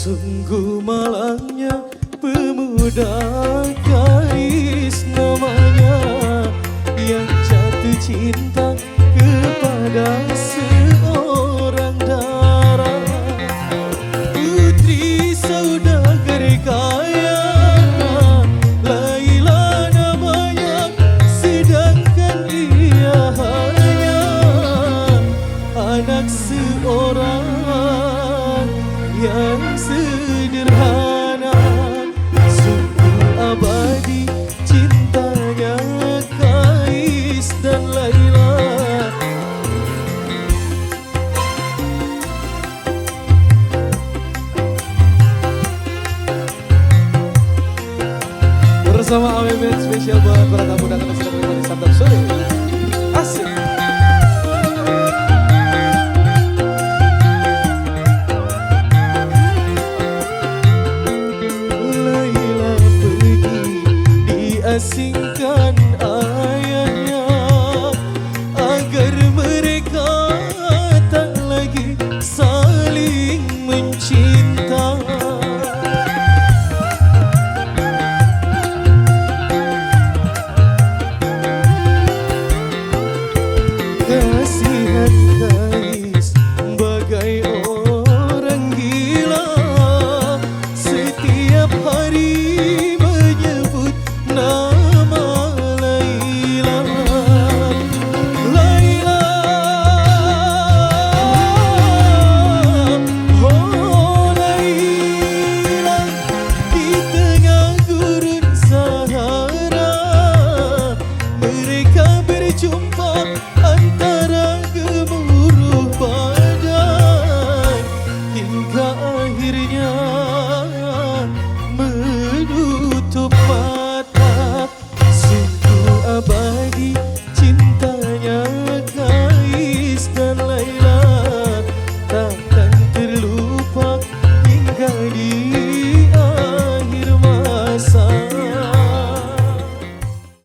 Sungguh malangnya pemuda Kais namanya, yang jatuh cinta kepada seorang dara. Putri saudagar kaya, Laila namanya, sedangkan dia hanya anak seorang yang sederhana. Sungguh abadi cintanya Kais dan Laila. Bersama AWBN spesial buat para tamu dan anak sedang menikmati santap sore. Asik. Asingkan ayahnya agar mereka tak lagi saling mencinta. Kasihan Kais bagai orang gila, setiap hari nama Laila. Laila, oh Laila, di tengah gurun Sahara mereka berjumpa antara gemuruh badai, hingga akhirnya menutup mata. Abadi cintanya Kais dan Laila, takkan terlupa hingga di